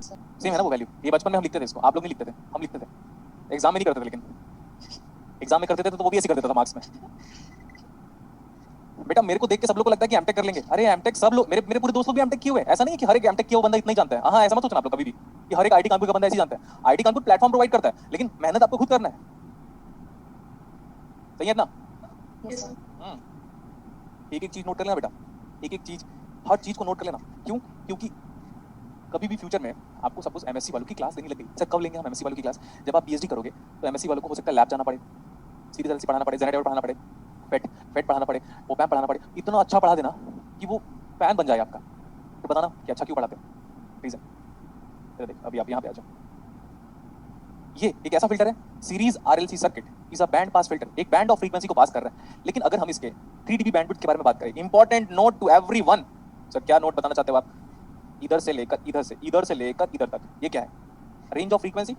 Same है ना वो वैल्यू। ये बचपन में हम लिखते थे इसको, आप लोग नहीं लिखते थे, हम लिखते थे। एग्जाम में नहीं करते थे, लेकिन एग्जाम में करते थे तो वो भी ऐसे कर देता था मार्क्स में। बेटा मेरे को देख के सब लोग को लगता है कि एमटेक कर लेंगे। अरे एमटेक सब लोग, मेरे मेरे पूरे दोस्त लोग भी एमटेक किए हुए हैं। ऐसा नहीं है कि हर एक एमटेक किया हुआ बंदा इतना ही जानता है। हाँ, ऐसा मत सोचना आप लोग कभी भी कि हर एक आईटी कानपुर का बंदा ऐसे ही जानता है। आईटी कानपुर प्लेटफॉर्म प्रोवाइड करता है, लेकिन मेहनत आपको खुद करना है। सही है ना? एक एक चीज नोट कर लेना बेटा, एक एक चीज, हर चीज को नोट कर लेना। क्यों? क्योंकि कभी भी फ्यूचर में आपको सपोज एमएससी वालों की क्लास लेनी लग गई। सर कब लेंगे हम एमएससी वालों की क्लास? जब आप पीएचडी करोगे तो एमएससी वालों को हो सकता है लैब जाना पड़े, सीरीज एलसी पढ़ाना पड़े, जेनेरेटर पढ़ाना पड़े, फेट फेट पढ़ाना पड़े, ओपैम पढ़ाना पड़े। इतना अच्छा पढ़ा देना कि वो फैन बन जाए आपका। तो बताना कि अच्छा क्यों पढ़ाते हैं, रीजन। चलो देख, अभी आप यहाँ पे आ जाओ। ये एक ऐसा फिल्टर है, series RLC circuit is a band pass filter. एक बैंड ऑफ फ्रीक्वेंसी को पास कर रहा है। लेकिन अगर हम इसके 3 dB बैंडविड्थ के बारे में बात करें, important note to everyone. Sir क्या नोट बताना चाहते हो आप? इधर से लेकर इधर से, इधर से लेकर इधर तक, ये क्या है? Range of frequency.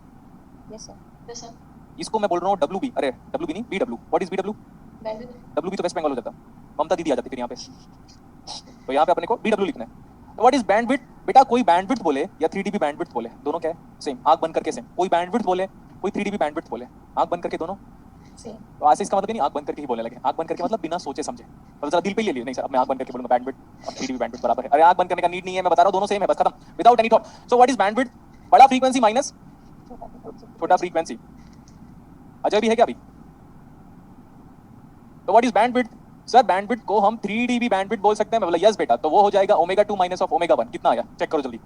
Yes sir. इसको मैं बोल रहा हूँ डब्ल्यू बी। अरे डब्ल्यू बी नहीं, B W. What is B W? W B तो वेस्ट बंगाल हो जाता, ममता दीदी आ जाती फिर यहाँ पे। तो यहाँ पे अपने को बी डब्ल्यू लिखना है। तो व्हाट इज बैंडविड्थ? बेटा कोई बैंडविड्थ बोले या 3 dB बैंडविड्थ बोले, दोनों क्या है? सेम। आंख बंद करके सेम। कोई बैंडविड्थ बोले, कोई 3 dB बैंडविड्थ बोले, आंख बंद करके दोनों सेम। तो आज से इसका मतलब नहीं आंख बंद करके ही बोलने लगे। आंख बंद करके मतलब बिना सोचे समझे। मतलब जरा दिल पे ले लियो, नहीं सर अब मैं आंख बंद करके बोलूंगा बैंडविड्थ और 3 dB बैंडविड्थ बराबर है। अरे आंख बंद करने का नीड नहीं है, मैं बता रहा हूँ दोनों सेम है, बस खत्म, without any thought. So what is bandwidth? बड़ा फ्रीक्वेंसी माइनस छोटा फ्रीक्वेंसी। अजय भी है क्या अभी? तो what is bandwidth? Sir bandwidth को हम 3 dB बैंडविड्थ बोल सकते हैं। मैं बोला यस बेटा, तो वो हो जाएगा ओमेगा 2 माइनस ऑफ ओमेगा 1। कितना आया चेक करो जल्दी।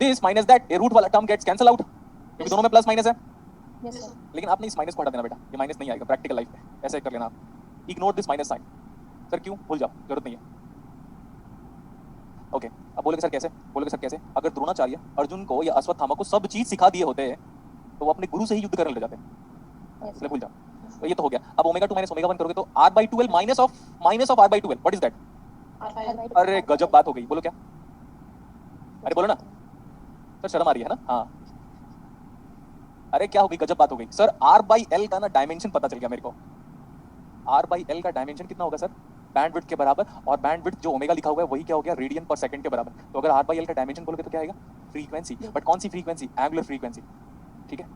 दिस माइनस दैट, ये रूट वाला टर्म गेट्स कैंसल आउट क्योंकि दोनों में प्लस माइनस है। Yes sir. लेकिन आपने इस माइनस को हटा देना बेटा, ये माइनस नहीं आएगा प्रैक्टिकल लाइफ में। ऐसे कर लेना आप, ignore this minus sign. Sir क्यों? भूल जाओ, जरूरत नहीं है। ओके, अब बोलोगे सर कैसे? बोलोगे सर कैसे? अगर द्रोणाचार्य अर्जुन को या अश्वत्थामा को सब चीज सिखा दिए होते तो वो अपने गुरु से ही युद्ध करने लग जाते, इसलिए भूल जाओ। तो ये तो हो गया। अब ओमेगा 2 माइनस ओमेगा 1 करोगे तो r/12 minus of r/12। What is that? अरे गजब बात हो गई, बोलो क्या? अरे बोलो ना सर, शर्म आ रही है ना? हाँ, अरे क्या हो गई, गजब बात हो गई सर। r/l का ना डायमेंशन पता चल गया मेरे को। r/l का डायमेंशन कितना होगा सर? बैंडविड्थ के बराबर। और बैंडविड्थ जो ओमेगा लिखा हुआ है वही क्या हो गया? रेडियन पर सेकंड के बराबर। तो अगर r/l का डायमेंशन बोलोगे तो क्या आएगा? फ्रीक्वेंसी। बट कौन सी फ्रीक्वेंसी? Angular frequency. ठीक है।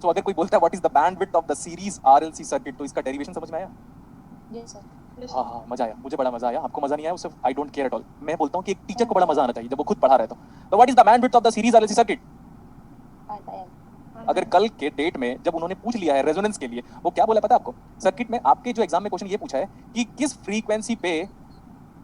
तो अगर कोई बोलता है what is the bandwidth of the series RLC circuit, तो इसका डेरिवेशन समझ में आया? Yes sir. हाँ हाँ, मजा आया, मुझे बड़ा मजा आया। आपको मजा नहीं आया उससे I don't care at all. मैं बोलता हूँ कि एक टीचर को बड़ा मजा आना चाहिए जब वो खुद पढ़ा रहे तो what is the bandwidth of the series RLC circuit? अगर कल के डेट में जब उन्होंने पूछ लिया है रेजोनेंस के लिए, वो क्या बोला पता है आपको? सर्किट में आपके जो एग्जाम में क्वेश्चन ये पूछा है कि किस फ्रीक्वेंसी पे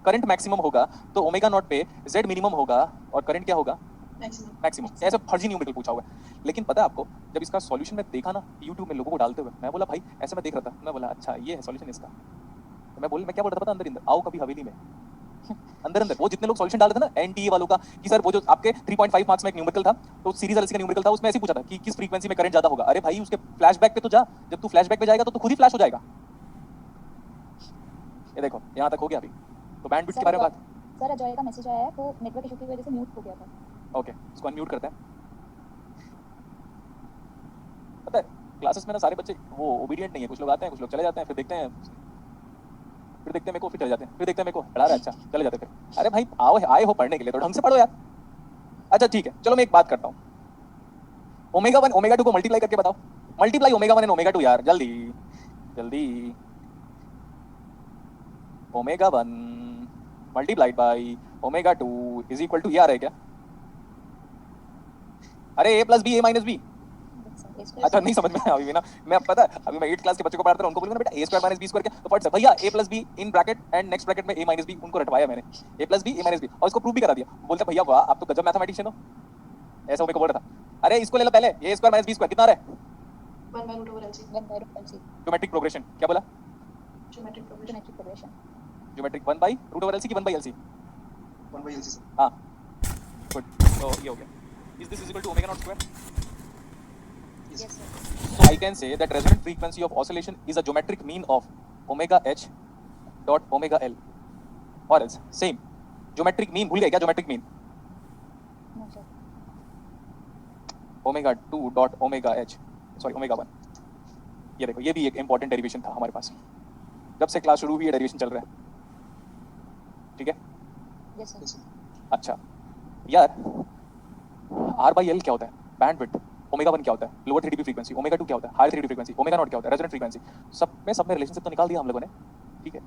करंट मैक्सिमम होगा, तो ओमेगा नॉट पे जेड मिनिमम होगा और करंट क्या होगा? मैक्सिमम। ऐसे फर्जी न्यूमेरिकल पूछा हुआ है। लेकिन पता है आपको, जब इसका सॉल्यूशन मैं देखा ना यूट्यूब में लोगों को डालते हुए, मैं बोला भाई ऐसे मैं देख रहा था, मैं बोला अच्छा ये है सॉल्यूशन इसका। तो मैं क्या बोल रहा था पता? अंदर अंदर आओ कभी हवेली में। अंदर अंदर वो जितने लोग सॉल्यूशन डाल रहे थे ना एनटीए वालों का, कि सर वो जो आपके 3.5 मार्क्स में एक न्यूमेरिकल था, तो सीरीज एलसी का न्यूमेरिकल था, उसमें ऐसे पूछा था कि किस फ्रीक्वेंसी में करंट ज्यादा होगा। अरे भाई उसके फ्लैशबैक पे तो जा, जब तू फ्लैशबैक पे जाएगा तो तू खुद ही फ्लैश हो जाएगा। ये देखो यहाँ तक हो गया अभी। तो बैंडविड्थ के बारे में बात। सर अजय का मैसेज आया है, वो नेटवर्क इशू की वजह से म्यूट हो गया था। ओके, इसको अनम्यूट करते हैं। पता है क्लासेस में ना सारे बच्चे वो ओबीडिएंट नहीं है, कुछ लोग आते हैं, कुछ लोग चले जाते हैं, फिर देखते हैं मेरे को, फिर चले जाते हैं, फिर देखते हैं मेरे को पढ़ा रहा है अच्छा, चले जाते हैं फिर। अरे भाई आओ, आए हो पढ़ने के लिए तो ढंग से पढ़ो यार। अच्छा ठीक है, चलो मैं एक बात करता हूँ। ओमेगा 1 ओमेगा 2 को मल्टीप्लाई करके बताओ। मल्टीप्लाई ओमेगा 1 एंड ओमेगा 2 यार, जल्दी जल्दी। Omega 1 multiplied by omega 2 is equal to ये आ रहा है क्या? अरे a plus b, a minus b. अच्छा नहीं समझ में आया अभी भी ना। मैं अब पता है अभी मैं 8th क्लास के बच्चों को पढ़ाता हूं, उनको बोलूंगा बेटा a square minus b square क्या? तो फट से भैया a plus b in bracket and next bracket में a माइनस बी। उनको रटवाया मैंने, a plus b a minus b, और इसको प्रूव भी करा दिया। बोलते भैया वाह आप तो गजब मैथमेटिशियन हो, ऐसा मेरे को बोल रहा था। अरे इसको ले लो पहले, a square minus b square कितना आ रहा है? 1/√LC। ज्योमेट्रिक प्रोग्रेशन क्या बोला? Geometric progression. ज्योमेट्रिक 1/√LC की 1/LC? 1/LC sir. हाँ गुड, तो ये हो गया। Is this is equal to omega not square? Yes sir. So I can say that resonant frequency of oscillation is a geometric mean of omega h dot omega l, or else same geometric mean भूल गए क्या? geometric mean no sir. omega 2 dot omega h, sorry omega 1। ये देखो ये भी एक important derivation था हमारे पास, जब से क्लास शुरू हुई है derivation चल रहा है। ठीक है यस सर। अच्छा यार आर बाई एल क्या होता है? बैंडविड्थ। ओमेगा 1 क्या होता है? लोअर 3 dB फ्रीक्वेंसी। ओमेगा 2 क्या होता है? हायर 3 dB फ्रीक्वेंसी। ओमेगा नॉट क्या होता है? Resonant frequency. सब में रिलेशनशिप तो निकाल दिया हम लोगों ने, ठीक है।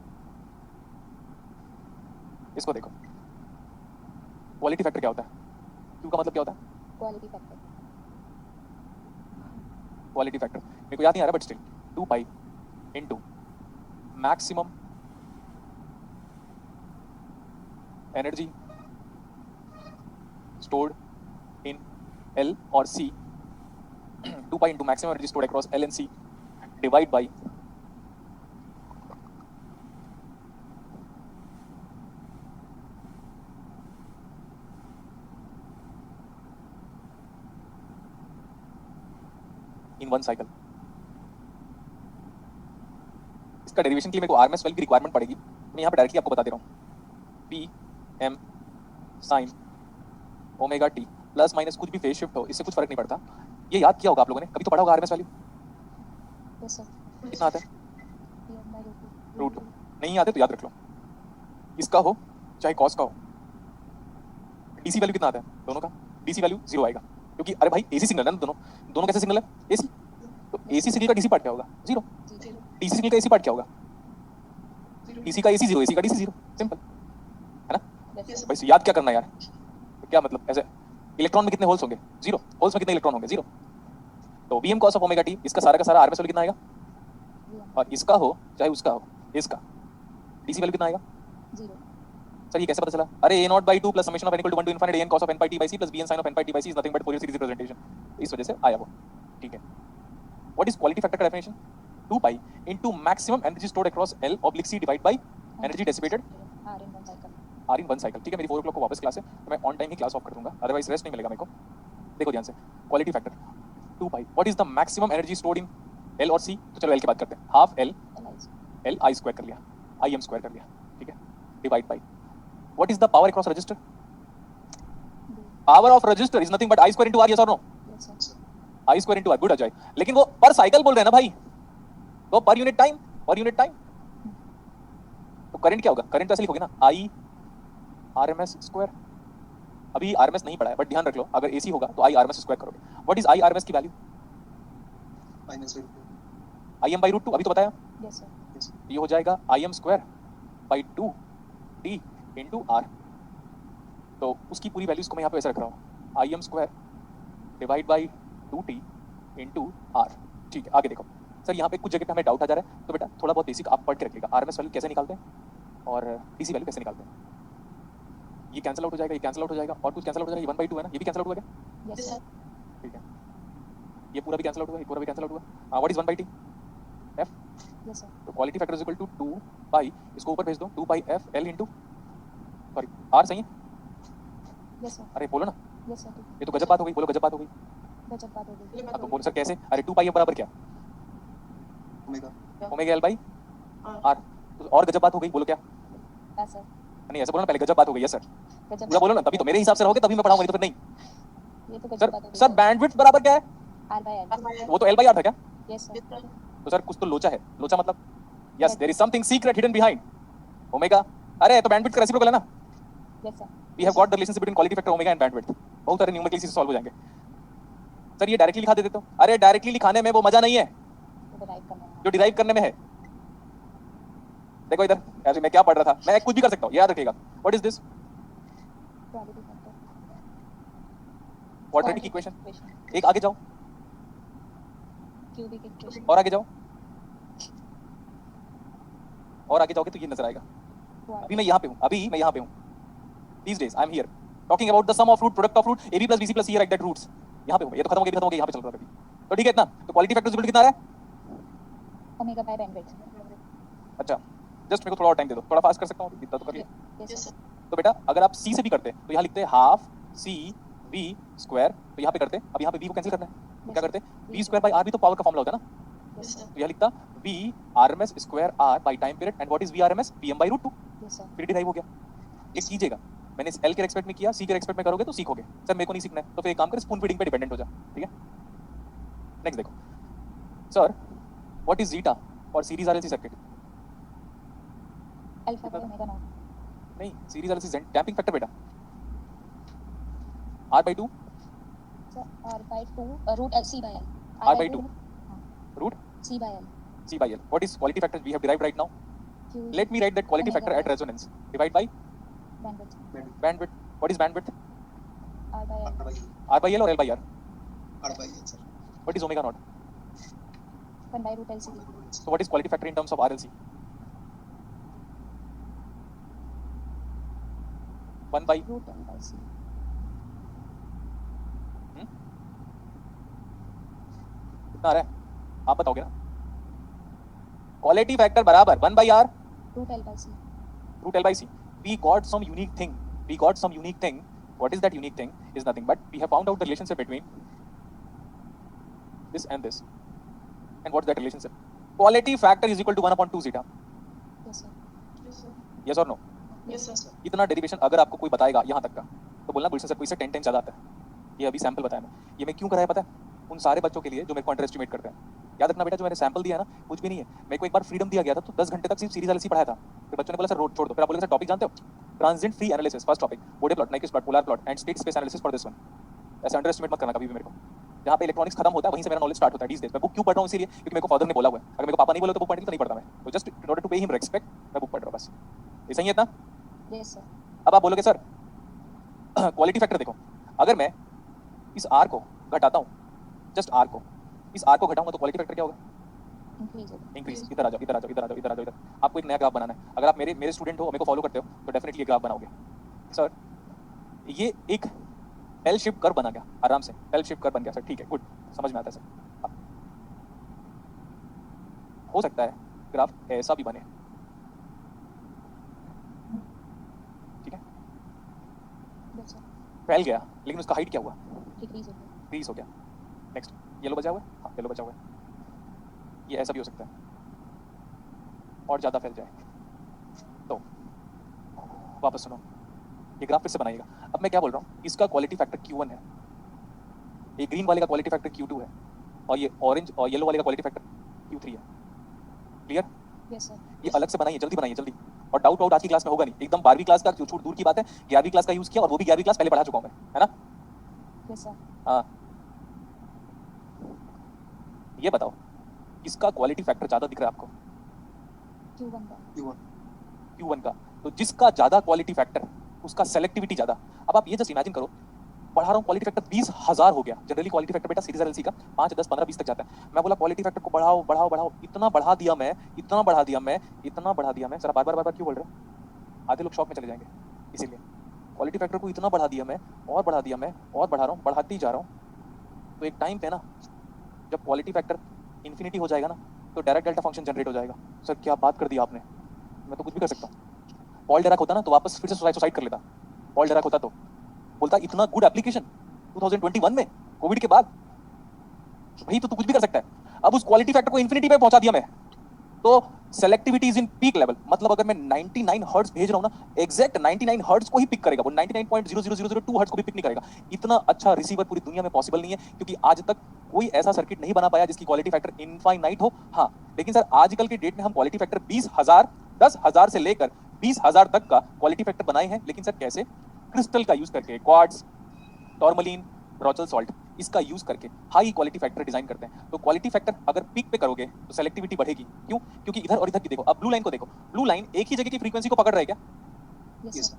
इसको देखो, क्वालिटी फैक्टर क्या होता है? क्यू का मतलब क्या होता है? Quality factor. क्वालिटी फैक्टर मेरे को याद नहीं आ रहा, but still 2 pi into maximum energy stored in L or C, 2 pi into maximum energy stored across L and C, divide by in one cycle. इसका डेरिवेशन के लिए मेरे को आरएमएस वैल्यू की रिक्वायरमेंट पड़ेगी। मैं यहाँ पे डायरेक्टली आपको बता दे रहा हूँ, P M sine omega T plus minus कुछ भी फेज शिफ्ट हो, इससे कुछ फर्क नहीं पड़ता। ये याद किया होगा आप लोगों ने, कभी तो पढ़ा होगा आरएमएस वैल्यू। Yes sir. कितना आता है? PM/√2। रूट 2। नहीं आते तो याद रख लो, इसका हो चाहे कॉस का हो। डीसी वैल्यू कितना आता है दोनों का? डीसी वैल्यू 0 आएगा, क्योंकि अरे भाई एसी सिग्नल है ना दोनों। दोनों कैसे सिग्नल है? एसी। तो एसी सिग्नल का डीसी पार्ट क्या होगा? 0। डीसी सिग्नल का एसी पार्ट क्या होगा? डीसी का एसी 0, एसी का डीसी 0। सिंपल है ना यस सर। भाई? याद क्या करना है यार? तो क्या मतलब, ऐसे इलेक्ट्रॉन में कितने होल्स होंगे? 0। होल्स में कितने इलेक्ट्रॉन होंगे? 0। तो VM cos of omega T, इसका सारा का सारा आरएमएस वैल्यू कितना आएगा? और इसका हो चाहे उसका हो, इसका डीसी वैल्यू कितना आएगा? 0। सर ये कैसे पता चला? अरे a not by 2 plus summation of n equal to 1 to infinity n cos of n pi t by c plus bn sin of n pi t by c is nothing but Fourier series representation. इस वजह से आया वो, ठीक है। What is quality factor का definition? 2 pi into maximum energy stored across l oblique c divide by energy dissipated R in 1 cycle। r in 1 cycle, ठीक है। मेरी 4 o'clock को वापस क्लास है, तो मैं on time he class of कर दूंगा, अदरवाइज रेस्ट नहीं मिलेगा मेरे को। देखो ध्यान से, quality factor 2 pi, what is the maximum energy stored in l और c? तो चलो l की बात करते हैं। Half l, l i square कर लिया, i m स्क्वायर कर लिया, ठीक है, divide by what is the power across resistor? Power of resistor is nothing but I square into R, yes or no? Yes sir। I square into R, good Ajay. लेकिन वो पर cycle बोल रहे हैं ना भाई, तो per unit time, per unit time. तो करंट क्या होगा? करंट तो ऐसे लिखोगे ना, I RMS स्क्वायर। अभी RMS नहीं पढ़ा है, बट ध्यान रख लो, अगर AC होगा तो I RMS स्क्वायर करोगे। What is I RMS की वैल्यू? IM by √2, अभी तो बताया। Yes sir. ये हो जाएगा IM square by 2 T into R। तो उसकी पूरी वैल्यूज को मैं यहाँ पे ऐसे रख रहा हूँ, I M square divide by 2t into R, ठीक है। आगे देखो सर, यहाँ पे कुछ जगह पे हमें डाउट आ जा रहा है, तो बेटा थोड़ा बहुत बेसिक आप पढ़ के रखिएगा। आरएमएस वैल्यू कैसे निकालते हैं और डीसी वैल्यू कैसे निकालते हैं। ये कैंसिल आउट हो जाएगा, ये कैंसिल आउट हो जाएगा, और कुछ कैंसिल आउट हो जाएगा। ये 1/2 है ना, ये भी कैंसिल आउट हो गया, यस सर। ठीक है। ये पूरा भी कैंसिल आउट हुआ, ये पूरा भी कैंसिल आउट हुआ। What is 1/t? F. Yes sir. तो quality factor is equal to 2 pi, इसको ऊपर भेज दो, 2 pi F L into, sorry R सही है? Yes sir. अरे बोलो ना, यस सर। ये तो गजब बात हो गई, बोलो गजब बात हो गई। गजब बात हो गई। अब तो बोलो सर कैसे? अरे 2 पाई बराबर क्या? Omega L by R. और गजब बात हो गई, बोलो क्या? Yes sir. नहीं ऐसे बोलो ना, पहले गजब बात हो गई है सर, गजब पूरा बोलो ना, तभी तो मेरे हिसाब से रहोगे, तभी मैं पढ़ाऊंगा, नहीं तो फिर नहीं। ये तो गजब सर बात हो गई। सर बैंडविड्थ बराबर क्या है? R/L। वो तो एल बाई आर था क्या? Yes sir. तो सर कुछ तो लोचा है, लोचा मतलब yes, there is something secret hidden behind omega. अरे तो बैंडविड्थ का रेसिप्रोकल है ना। Yes sir. We have got the relationship between quality factor omega and bandwidth. बहुत सारे न्यूमेरिकल से सॉल्व हो जाएंगे। सर ये डायरेक्टली लिखा देते तो? अरे डायरेक्टली लिखाने में वो मजा नहीं है जो डिराइव करने में है। देखो इधर, ऐसे मैं क्या पढ़ रहा था, मैं कुछ भी कर सकता हूँ, याद रखिएगा। What is this? Quality factor. Quadratic equation. एक आगे जाओ, क्यूबिक इक्वेशन। और आगे जाओ, और आगे जाओगे तो ये नजर आएगा। अभी मैं यहाँ पे हूँ, अभी मैं यहाँ पे हूँ। These days I am here talking about the sum of root product of root AB plus BC plus C are exact roots। यहाँ पे हूँ, ये तो खत्म हो गया, खत्म हो गया, यहाँ पे चल रहा है अभी। तो ठीक है इतना, तो क्वालिटी फैक्टर इक्वल कितना आ रहा है? Omega by bandwidth. अच्छा जस्ट मेरे को थोड़ा और टाइम दे दो, थोड़ा फास्ट कर सकता हूँ, इतना तो कर लिया। Yes sir. तो बेटा अगर आप C से भी करते तो यहाँ लिखते हाफ C V स्क्वायर, तो यहाँ पे करते, अब यहाँ पे V को कैंसिल करना है, क्या करते? V स्क्वायर बाई R भी तो पावर का फॉर्मूला होता है ना। Yes sir. तो यहाँ लिखता V RMS square R by time period, and what is V RMS? PM by √2। Yes sir. फिर डिराइव हो गया। ये कीजिएगा, मैंने L के रेस्पेक्ट में किया, C के रेस्पेक्ट में करोगे तो सीखोगे। सर मेरे को नहीं सीखना है, तो फिर एक काम कर, स्पून फीडिंग पे डिपेंडेंट हो जा, ठीक है। नेक्स्ट देखो सर, व्हाट इज जीटा और series RLC circuit? Alpha by omega naught. नहीं, सीरीज आरएलसी डैम्पिंग फैक्टर बेटा। R by 2 sir r by 2 root L c by L. R by 2 root c by L. C by L. What is quality factor we have derived right now? Q is Let me write that quality omega factor at by resonance. Divide by bandwidth. bandwidth. What is bandwidth? R by L. R by L. R by L or L by R? R by L, sir. What is omega naught? 1 by root LCD. So what is quality factor in terms of RLC? 1 by Root L by C. कितना आ रहा है आप बताओगे ना. Quality factor बराबर 1 by R Root L by C. root L by C. We got some unique thing. We got some unique thing. What is that unique thing? Is nothing but we have found out the relationship between this and this. And what's that relationship? Quality factor is equal to 1 upon 2 zeta. Yes sir. Yes, sir. Yes or no? Yes, sir. इतना derivation अगर आपको कोई बताएगा यहाँ तक का तो बोलना गुलशन सर कोई से 10 10 ज़्यादा आता है. ये अभी सैंपल बताया मैं. ये मैं क्यों कराया पता है? उन सारे बच्चों के लिए जो मेरे को अंडर एस्टिमेट करते हैं. याद रखना बेटा जो मैंने सैंपल दिया ना कुछ भी नहीं है. मेरे को एक बार फ्रीडम दिया गया था तो 10 घंटे तक सिर्फ सीरीज एनालिसिस पढ़ाया था. फिर बच्चों ने बोला सर रोड छोड़ दो. फिर आप बोले सर टॉपिक जानते हो? Transient free analysis first topic. Bode plot, Nyquist plot, polar plot and state space analysis for this one. ऐसे अंडर एस्टिमेट मत करना कभी भी मेरे को. जहाँ पे इलेक्ट्रॉनिक्स खत्म होता है वहीं से मेरा नॉलेज स्टार्ट होता है. मैं बुक क्यों पढ़ रहा हूँ इसीलिए क्योंकि मेरे को फादर ने बोला हुआ है. अगर मेरे को पापा नहीं बोले तो बुक पढ़ने तो नहीं पढ़ता मैं. तो just in order to pay him respect मैं बुक पढ़ रहा हूँ बस. ये सही है इतना? Yes sir. अब आप बोलोगे सर क्वालिटी फैक्टर देखो अगर मैं इस आर को घटाता हूँ जस्ट आर को इस आर को घटाऊंगा तो क्वालिटी फैक्टर क्या होगा? Increase it. इंक्रीज. इधर आ जाओ इधर आ जाओ इधर आ जाओ इधर आ जाओ इधर. आपको एक नया ग्राफ बनाना है. अगर आप मेरे स्टूडेंट हो मेरे को फॉलो करते हो तो डेफिनेटली ये ग्राफ बनाओगे. सर ये एक एल शेप कर्व बना गया आराम से. एल शेप कर्व बन गया सर. ठीक है गुड समझ में आता है सर. हो सकता है ग्राफ ऐसा भी बने. ठीक है Yes sir. फैल गया लेकिन उसका हाइट क्या हुआ? Decrease it. इंक्रीज हो गया. नेक्स्ट येलो बचा हुआ है. हाँ येलो बचा हुआ है. ये ऐसा भी हो सकता है और ज़्यादा फैल जाए. तो वापस सुनो ये ग्राफ फिर से बनाइएगा. अब मैं क्या बोल रहा हूँ इसका क्वालिटी फैक्टर Q1 है. ये ग्रीन वाले का क्वालिटी फैक्टर Q2 है और ये ऑरेंज और येलो वाले का क्वालिटी फैक्टर Q3 है. क्लियर? Yes sir. ये अलग से बनाइए जल्दी बनाइए जल्दी. और डाउट आज की क्लास में होगा नहीं. एकदम 12वीं क्लास का छूट दूर की बात है. 11वीं क्लास का यूज़ किया और वो भी 11वीं क्लास पहले पढ़ा चुका हूँ मैं है ना. Yes sir. हाँ ये बताओ किसका क्वालिटी फैक्टर ज़्यादा दिख रहा है आपको? Q1 का. Q1. Q1 का. तो जिसका ज़्यादा क्वालिटी फैक्टर उसका सेलेक्टिविटी ज़्यादा. अब आप ये जस्ट इमेजिन करो पढ़ा रहा हूँ क्वालिटी फैक्टर 20,000 हो गया. जनरली क्वालिटी फैक्टर बेटा सीरीज एलसी का 5 10 15 20 तक जाता है. मैं बोला क्वालिटी फैक्टर को बढ़ाओ बढ़ाओ बढ़ाओ. इतना बढ़ा दिया मैं इतना बढ़ा दिया मैं इतना बढ़ा दिया मैं. सर बार बार क्यों बोल रहे हो? आधे लोग शॉक में चले जाएंगे. इसीलिए क्वालिटी फैक्टर को इतना बढ़ा दिया मैं और बढ़ा दिया मैं और बढ़ा रहा हूँ बढ़ाते ही जा रहा हूँ. तो एक टाइम पे ना जब क्वालिटी फैक्टर इन्फिनिटी हो जाएगा ना तो डायरेक्ट डेल्टा फंक्शन जनरेट हो जाएगा. सर क्या बात कर दी आपने. मैं तो कुछ भी कर सकता हूँ. पॉल डेराक होता ना तो वापस फिर से सुसाइड कर लेता. पॉल डेराक होता तो बोलता इतना गुड एप्लीकेशन 2021 में कोविड के बाद. भाई तो तू कुछ भी कर सकता है. अब उस क्वालिटी फैक्टर को इन्फिनिटी पे पहुंचा दिया मैं तो selectivity is in peak level. मतलब अगर मैं 99 हर्ट्ज भेज रहा हूं ना एग्जैक्ट 99 हर्ट्ज को ही पिक करेगा. वो 99.00002 हर्ट्ज को भी पिक नहीं करेगा. इतना अच्छा रिसीवर पूरी दुनिया में पॉसिबल नहीं है क्योंकि आज तक कोई ऐसा सर्किट नहीं बना पाया जिसकी क्वालिटी फैक्टर इनफाइनाइट हो. हाँ लेकिन सर आजकल के डेट में हम क्वालिटी फैक्टर 20,000 10,000 से लेकर 20,000 तक का क्वालिटी फैक्टर बनाए हैं. लेकिन सर कैसे? क्रिस्टल का यूज करके क्वार्ट्ज टॉर्मलिन रोचल सॉल्ट इसका यूज करके हाई क्वालिटी फैक्टर डिजाइन करते हैं. तो क्वालिटी फैक्टर अगर पीक पे करोगे तो सेलेक्टिविटी बढ़ेगी. क्यों? क्योंकि इधर और इधर की देखो. अब ब्लू लाइन को देखो. ब्लू लाइन एक ही जगह की फ्रीक्वेंसी को पकड़ रहा है क्या? Yes Yes. sir.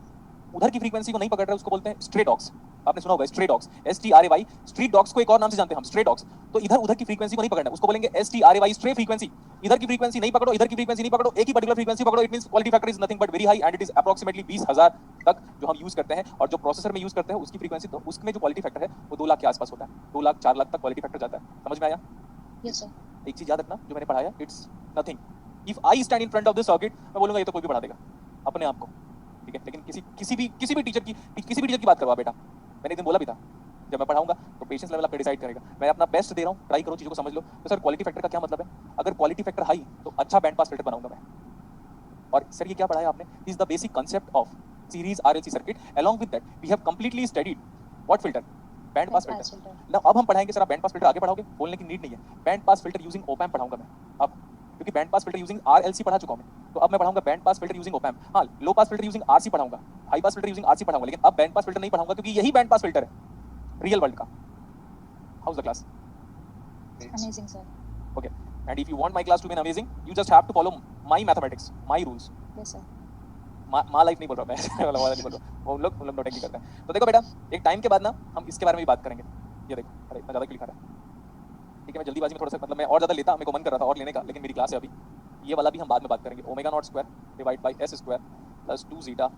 उधर की फ्रीक्वेंसी को नहीं पकड़ रहा है. उसको बोलते हैं स्ट्रे डॉग्स. आपने सुना होगा stray dogs. STRAY street dogs को एक और नाम से जानते हैं हम स्ट्रे डॉग्स. तो इधर उधर की फ्रीक्वेंसी को नहीं पकड़ना. उसको बोलेंगे STRAY स्ट्रे फ्रीक्वेंसी. इधर की फ्रीक्वेंसी नहीं पकड़ो इधर की फ्रीक्वेंसी नहीं पकड़ो. एक ही पर्टिकुलर फ्रीक्वेंसी पकड़ो. It means quality factor is nothing but very high and it is approximately 20,000 तक जो हम यूज करते हैं. और जो प्रोसेसर में यूज करते हैं उसकी फ्रीक्वेंसी तो उसमें जो क्वालिटी फैक्टर है वो 2 लाख के आसपास होता है. 2 लाख 4 लाख तक क्वालिटी फैक्टर जाता है. समझ में आया? Yes sir. एक चीज याद रखना जो मैंने पढ़ाया it's nothing. If I stand in front of this circuit मैं बोलूंगा ये तो कोई भी बढ़ा देगा अपने आप को. ठीक है लेकिन किसी भी टीचर की बात करवा बेटा. मैंने एक दिन बोला भी था जब मैं पढ़ाऊंगा तो पेशेंस लेवल आपका डिसाइड करेगा. मैं अपना बेस्ट दे रहा हूँ. ट्राई करो चीज़ों को समझ लो. तो सर क्वालिटी फैक्टर का क्या मतलब है? अगर क्वालिटी फैक्टर हाई तो अच्छा बैंड पास फिल्टर बनाऊंगा मैं. और सर ये क्या पढ़ाया आपने? Is the basic concept of series RLC circuit. Along with that we have completely studied what filter? Band pass filter. ना अब हम पढ़ाएंगे सर आप बैंड पास फिल्टर आगे पढ़ाओगे बोलने की नीड नहीं है. Band pass filter using op-amp पढ़ाऊंगा मैं अब क्योंकि band pass filter using RLC पढ़ा चुका हूं मैं. तो अब मैं पढ़ाऊंगा band pass filter using op-amp. हाँ लो पास फिल्टर यूजिंग RC पढ़ाऊंगा. High pass filter using RC पढ़ाऊंगा. लेकिन अब बैंड पास फिल्टर नहीं पढ़ाऊंगा क्योंकि यही बैंड पास फिल्टर है. रियल वर्ल्ड का. House the class? Great. Amazing, sir. Okay. And if you want my class to be amazing, you just have to follow my mathematics, my rules. Yes, sir. माँ life नहीं बोल रहा मैं वाला नहीं बोल रहा, वो लोग नोटेंकी करते हैं. तो देखो बेटा, एक टाइम के बाद ना हम इसके बारे में भी बात करेंगे. ये देखो, अरे मैं ज़्यादा क्यों लिखा रहा है? ठीक है, मैं जल्दीबाजी में थोड़ा सा, मतलब मैं और ज़्यादा लेता, मेरे को मन कर रहा था और लेने का, लेकिन मेरी क्लास है अभी. ये वाला भी हम बाद में बात करेंगे. Omega not square divide by S square plus 2 zeta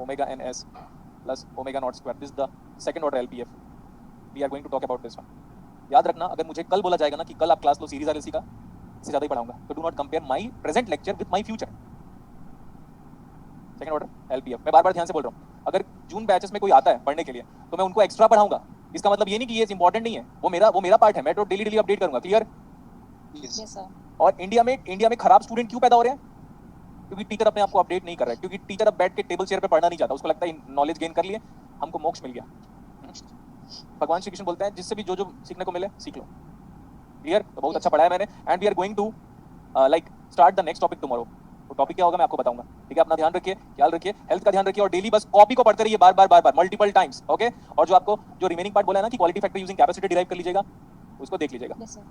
omega N S plus omega not square. This the second order LPF. We are going to talk about this one. याद रखना, अगर मुझे कल बोला जाएगा ना कि कल आप क्लास लो सीरीज आरएलसी का, इससे ज़्यादा ही पढ़ाऊंगा, तो do not compare my present lecture with my future. Second order LPF. मैं बार बार ध्यान से बोल रहा हूँ, अगर जून बैचेस में कोई आता है पढ़ने के लिए तो मैं उनको एक्स्ट्रा पढ़ाऊंगा. इसका मतलब ये नहीं कि ये इंपॉर्टेंट नहीं है, वो मेरा पार्ट है, मैं तो डेली अपडेट करूंगा. क्लियर? Yes. Yes, sir. और इंडिया में खराब स्टूडेंट क्यों पैदा हो रहे हैं? क्योंकि टीचर अपने आप को अपडेट नहीं कर रहा है, क्योंकि टीचर अब बैठ के टेबल चेयर पे पढ़ना नहीं चाहता. उसको लगता है नॉलेज गेन कर लिए, हमको मोक्ष मिल गया. भगवान श्री कृष्ण बोलते हैं जिससे भी जो जो सीखने को मिले सीख लो. क्लियर? तो बहुत अच्छा पढ़ा है मैंने. And we are going to like start the next topic tomorrow. वो टॉपिक क्या होगा मैं आपको बताऊंगा. ठीक है, अपना ध्यान रखिए, ख्याल रखिए, हेल्थ का ध्यान रखिए, और डेली बस कॉपी को पढ़ते रहिए बार बार मल्टीपल टाइम्स. ओके? और जो आपको जो रिमेनिंग पार्ट बोला है ना कि quality factor using capacity derive कर लीजिएगा, उसको देख लीजिएगा. Yes, sir.